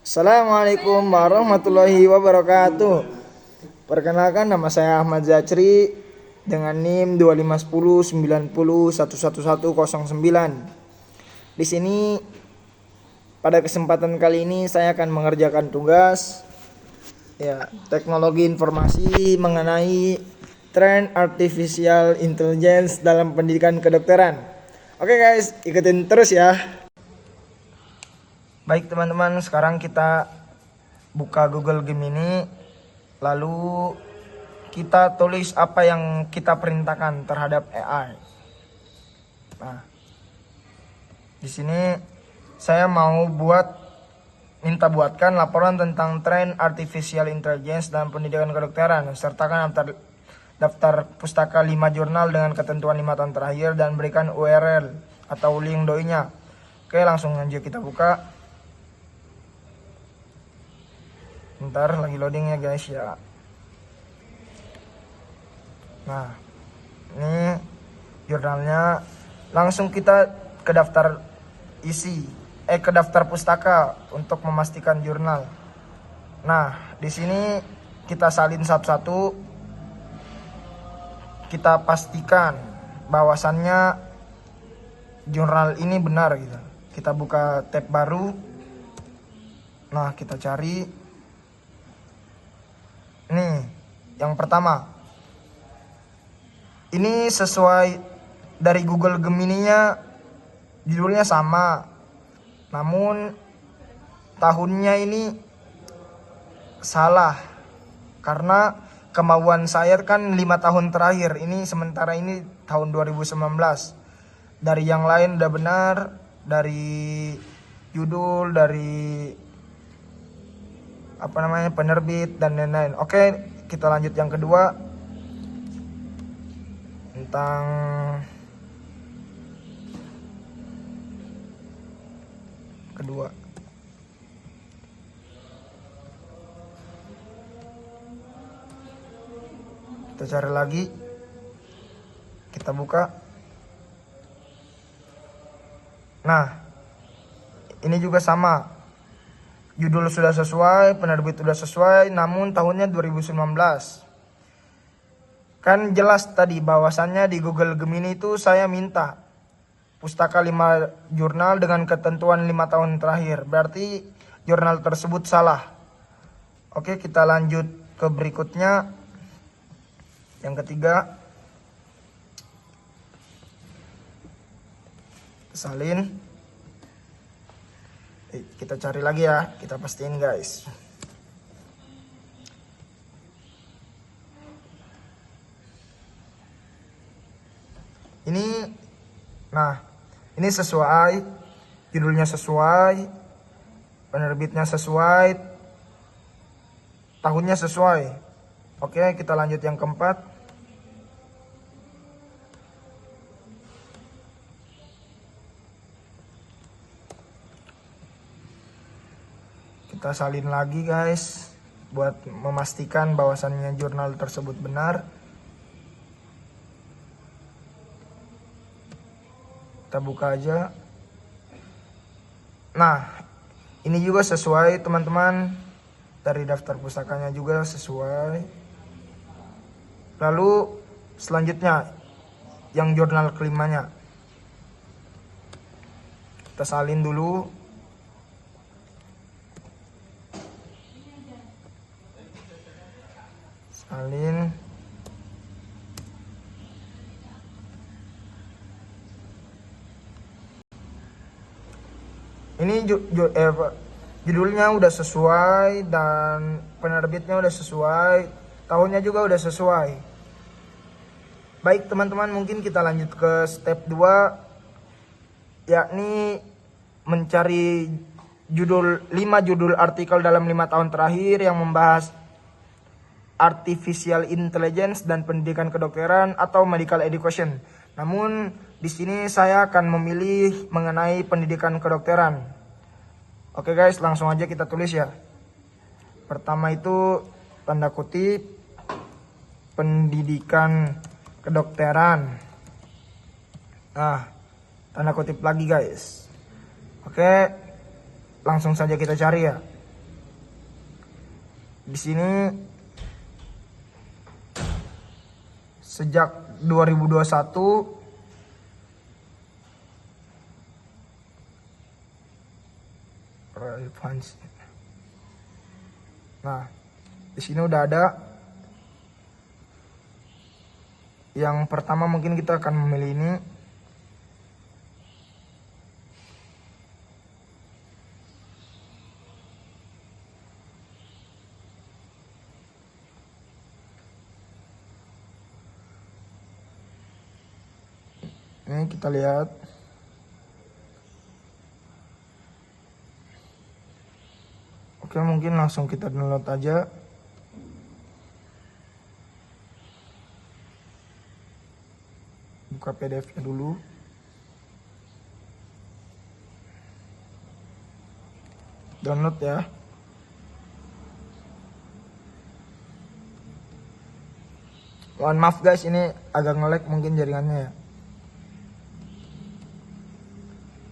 Assalamualaikum warahmatullahi wabarakatuh. Perkenalkan, nama saya Ahmad Zachri dengan NIM 251090111109. Di sini pada kesempatan kali ini saya akan mengerjakan tugas teknologi informasi mengenai tren artificial intelligence dalam pendidikan kedokteran. Oke guys, ikutin terus ya. Baik teman-teman, sekarang kita buka Google Gemini, lalu kita tulis apa yang kita perintahkan terhadap AI. Nah, di sini saya mau minta buatkan laporan tentang tren artificial intelligence dalam pendidikan kedokteran. Sertakan daftar pustaka 5 jurnal dengan ketentuan 5 tahun terakhir dan berikan URL atau link doi-nya. Oke, langsung aja kita buka. Bentar, lagi loading ya guys ya. Nah, ini jurnalnya. Langsung kita ke daftar ke daftar pustaka untuk memastikan jurnal. Nah, di sini kita salin satu-satu. Kita pastikan bahwasannya jurnal ini benar gitu. Kita buka tab baru. Nah, kita cari. Nih, yang pertama. Ini sesuai dari Google Gemini-nya, judulnya sama. Namun tahunnya ini salah. Karena kemauan saya kan 5 tahun terakhir. Ini sementara ini tahun 2019. Dari yang lain udah benar, dari judul, dari penerbit dan lain-lain. Oke, kita lanjut yang kedua. Tentang kedua. Kita cari lagi. Kita buka. Nah, ini juga sama. Judul sudah sesuai, penerbit sudah sesuai, namun tahunnya 2019. Kan jelas tadi bahwasannya di Google Gemini itu saya minta pustaka 5 jurnal dengan ketentuan 5 tahun terakhir. Berarti jurnal tersebut salah. Oke, kita lanjut ke berikutnya. Yang ketiga. Salin. Kita cari lagi ya, kita pastiin guys. Ini sesuai, judulnya sesuai, penerbitnya sesuai, tahunnya sesuai. Oke, kita lanjut yang keempat. Kita salin lagi guys, buat memastikan bahwasannya jurnal tersebut benar. Kita buka aja. Nah, ini juga sesuai teman-teman. Dari daftar pustakanya juga sesuai. Lalu selanjutnya, yang jurnal kelimanya. Kita salin dulu. Salin. Ini judulnya udah sesuai dan penerbitnya udah sesuai, tahunnya juga udah sesuai. Baik teman-teman, mungkin kita lanjut ke step 2, yakni mencari 5 judul artikel dalam 5 tahun terakhir yang membahas artificial intelligence dan pendidikan kedokteran atau medical education. Namun di sini saya akan memilih mengenai pendidikan kedokteran. Oke guys, langsung aja kita tulis ya. Pertama itu tanda kutip pendidikan kedokteran. Nah, tanda kutip lagi guys. Oke, langsung saja kita cari ya. Di sini sejak 2021 relevansi. Nah, di sini udah ada. Yang pertama mungkin kita akan memilih ini. Ini kita lihat. Oke, mungkin langsung kita download aja. Buka PDF-nya dulu. Download ya. Mohon maaf guys, ini agak nge-lag mungkin jaringannya ya.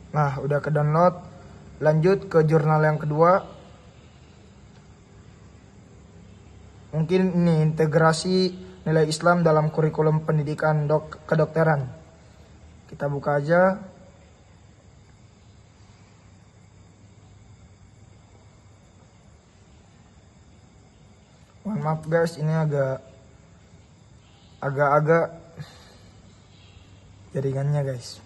Nah, udah ke download. Lanjut ke jurnal yang kedua. Mungkin ini integrasi nilai Islam dalam kurikulum pendidikan kedokteran. Kita buka aja. Mohon maaf guys, ini agak jaringannya guys.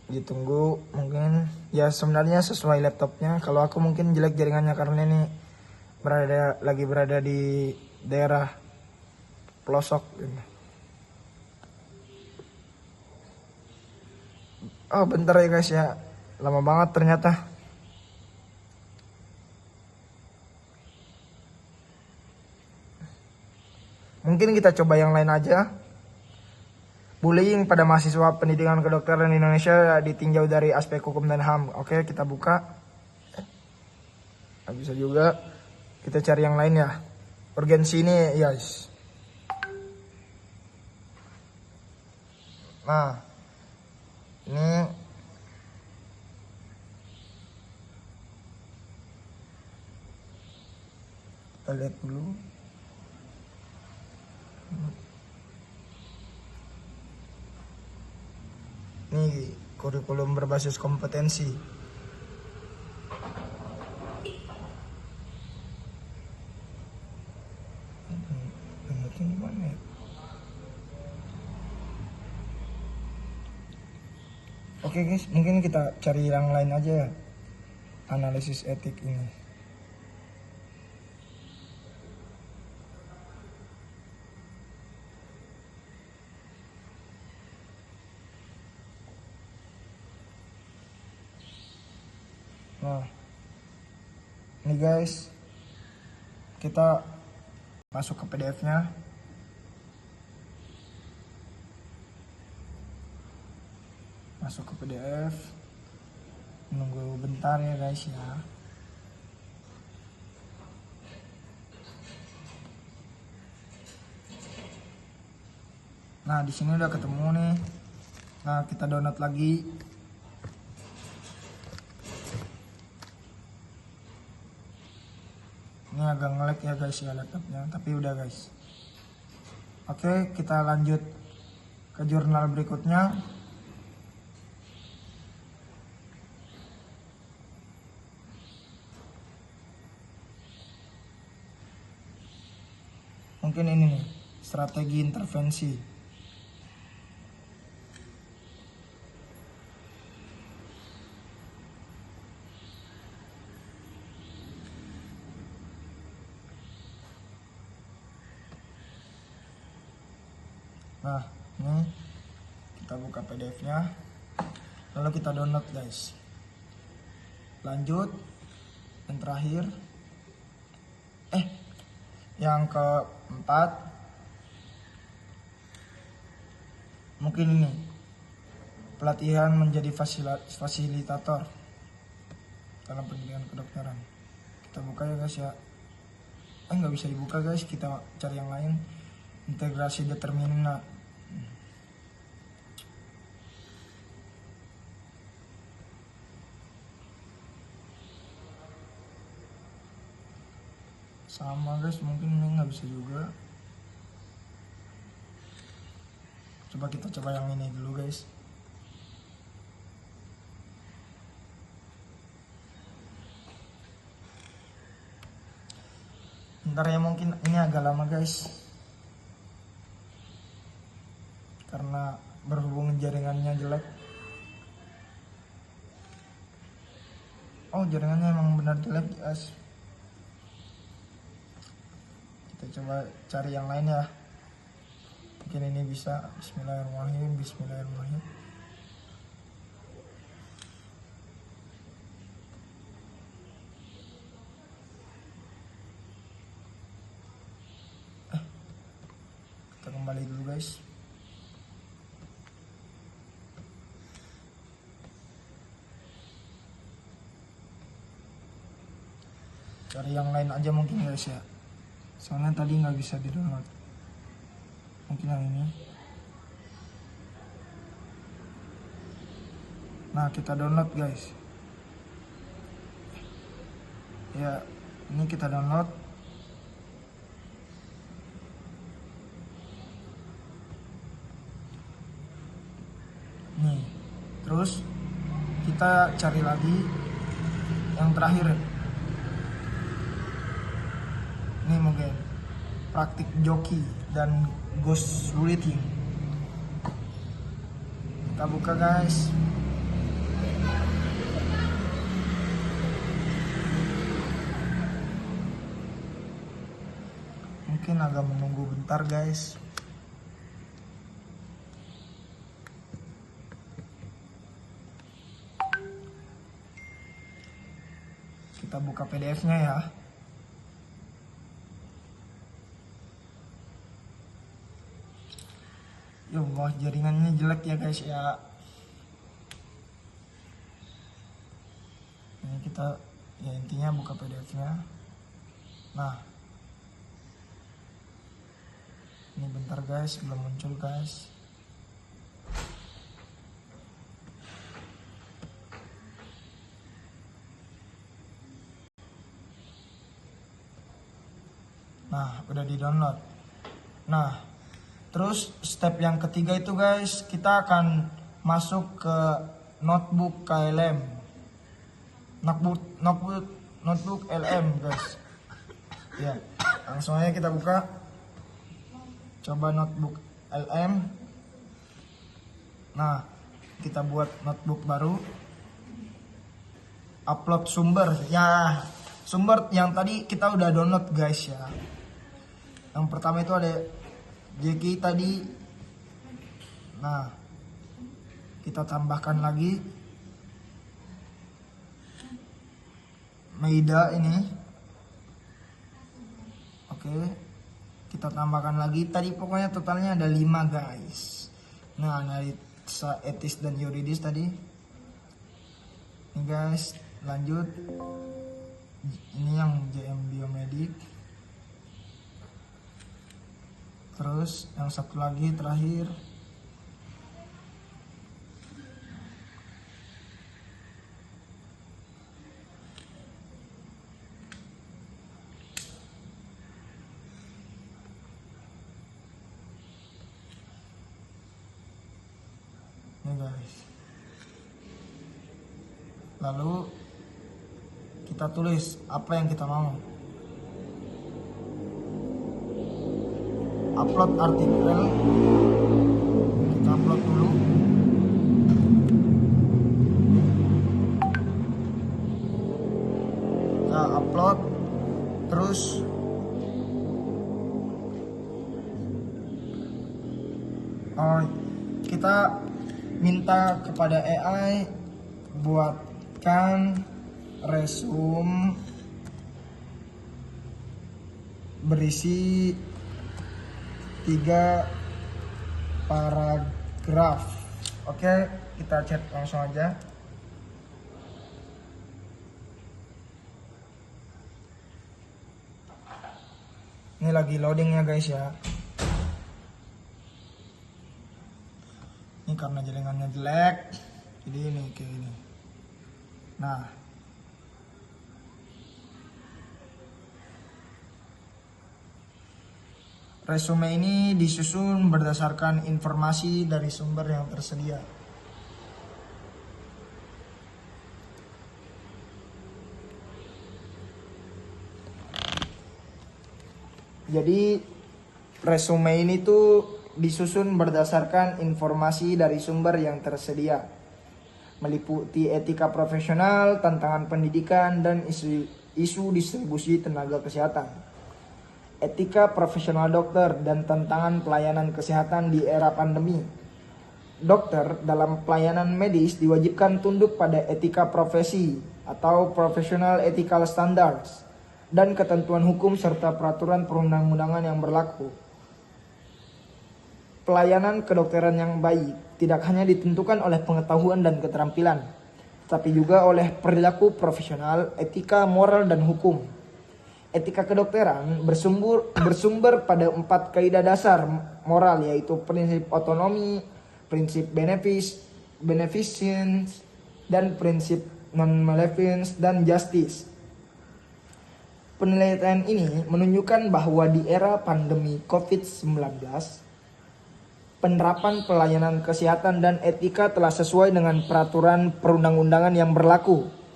Ditunggu mungkin ya, sebenarnya sesuai laptopnya. Kalau aku mungkin jelek jaringannya karena ini lagi berada di daerah pelosok gitu. Oh bentar ya guys ya, lama banget ternyata. Mungkin kita coba yang lain aja. Bullying pada mahasiswa pendidikan kedokteran di Indonesia ditinjau dari aspek hukum dan HAM. Oke, kita buka. Nggak bisa juga. Kita cari yang lain ya. Urgensi ini, guys. Nah, ini kita lihat dulu. Ini kurikulum berbasis kompetensi. Oke guys, mungkin kita cari yang lain aja ya. Analisis etik ini. Nah, ini guys, kita masuk ke PDF-nya. Masuk ke PDF. Menunggu bentar ya guys ya. Nah, di sini udah ketemu nih. Nah, kita download lagi. Ini agak nge-lag ya guys ya laptopnya, tapi udah guys. Oke, kita lanjut ke jurnal berikutnya. Mungkin ini nih, strategi intervensi. Nah, ini kita buka PDF-nya, lalu kita download guys. Lanjut, yang terakhir, yang keempat, mungkin ini pelatihan menjadi fasilitator dalam pendidikan kedokteran. Kita buka ya guys ya. Nggak bisa dibuka guys, kita cari yang lain. Integrasi determinan. Sama guys, mungkin ini nggak bisa juga. Coba kita coba yang ini dulu guys. Bentar ya, mungkin ini agak lama guys, karena berhubung jaringannya jelek. Oh, jaringannya emang benar jelek guys. Kita coba cari yang lain ya, mungkin ini bisa. Bismillahirrahmanirrahim. Bismillahirrahmanirrahim. Kita kembali dulu guys. Cari yang lain aja mungkin guys ya, soalnya tadi nggak bisa di download. Mungkin yang ini. Nah, kita download guys ya, ini kita download. Nih, terus kita cari lagi yang terakhir. Ini mungkin praktik joki dan ghost writing. Kita buka guys. Mungkin agak menunggu bentar guys. Kita buka PDF-nya ya. Ya Allah, jaringannya jelek ya guys ya. Ini kita ya intinya buka PDF-nya. Nah, ini bentar guys, belum muncul guys. Nah, udah di download. Nah, terus step yang ketiga itu guys, kita akan masuk ke notebook KLM. Notebook LM guys. Ya, langsung aja kita buka. Coba notebook LM. Nah, kita buat notebook baru. Upload sumber. Ya, sumber yang tadi kita udah download guys ya. Yang pertama itu ada JK tadi. Nah, kita tambahkan lagi Maida ini. Oke, kita tambahkan lagi. Tadi pokoknya totalnya ada 5 guys. Nah, analisa etis dan yuridis tadi. Ini guys, lanjut. Ini yang JM Biomedik. Terus yang satu lagi terakhir. Ini guys. Lalu kita tulis apa yang kita mau. Upload artikel, kita upload dulu. Kita upload, terus kita minta kepada AI buatkan resume berisi 3 paragraf. Oke, kita chat langsung aja. Ini lagi loading ya guys ya. Ini karena jaringannya jelek, jadi ini kayak gini. Nah, Resume ini disusun berdasarkan informasi dari sumber yang tersedia. Jadi resume ini tuh disusun berdasarkan informasi dari sumber yang tersedia, meliputi etika profesional, tantangan pendidikan, dan isu distribusi tenaga kesehatan. Etika profesional dokter dan tantangan pelayanan kesehatan di era pandemi. Dokter dalam pelayanan medis diwajibkan tunduk pada etika profesi atau professional ethical standards dan ketentuan hukum serta peraturan perundang-undangan yang berlaku. Pelayanan kedokteran yang baik tidak hanya ditentukan oleh pengetahuan dan keterampilan, tapi juga oleh perilaku profesional, etika, moral, dan hukum. Etika kedokteran bersumber pada 4 kaidah dasar moral, yaitu prinsip otonomi, prinsip beneficence, dan prinsip non-malevolence dan justice. Penelitian ini menunjukkan bahwa di era pandemi COVID-19, penerapan pelayanan kesehatan dan etika telah sesuai dengan peraturan perundang-undangan yang berlaku.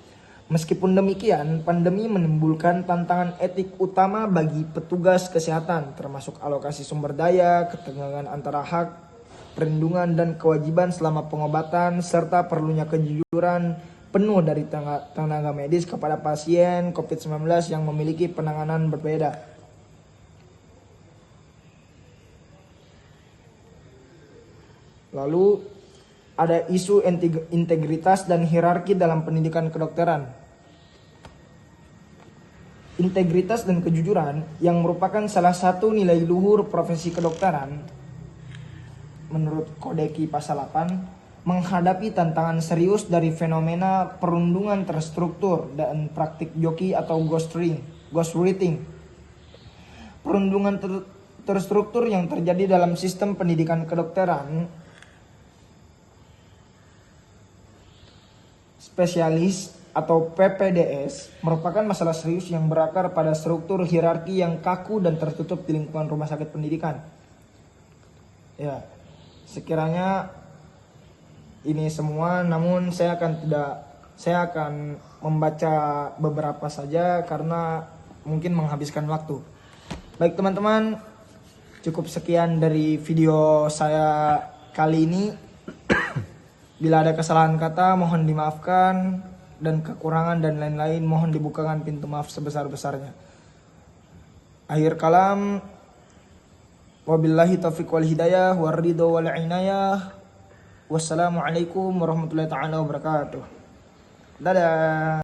Meskipun demikian, pandemi menimbulkan tantangan etik utama bagi petugas kesehatan, termasuk alokasi sumber daya, ketegangan antara hak, perlindungan, dan kewajiban selama pengobatan, serta perlunya kejujuran penuh dari tenaga medis kepada pasien COVID-19 yang memiliki penanganan berbeda. Lalu ada isu integritas dan hierarki dalam pendidikan kedokteran. Integritas dan kejujuran yang merupakan salah satu nilai luhur profesi kedokteran, menurut Kodeki Pasal 8, menghadapi tantangan serius dari fenomena perundungan terstruktur dan praktik joki atau ghostwriting. Perundungan terstruktur yang terjadi dalam sistem pendidikan kedokteran spesialis atau PPDS merupakan masalah serius yang berakar pada struktur hierarki yang kaku dan tertutup di lingkungan rumah sakit pendidikan. Ya, sekiranya ini semua, namun saya akan membaca beberapa saja karena mungkin menghabiskan waktu. Baik teman-teman, cukup sekian dari video saya kali ini. Bila ada kesalahan kata mohon dimaafkan, dan kekurangan dan lain-lain mohon dibukakan pintu maaf sebesar-besarnya. Akhir kalam, wabillahi taufiq wal hidayah waridho wal inayah. Wassalamualaikum warahmatullahi taala wabarakatuh. Dadah.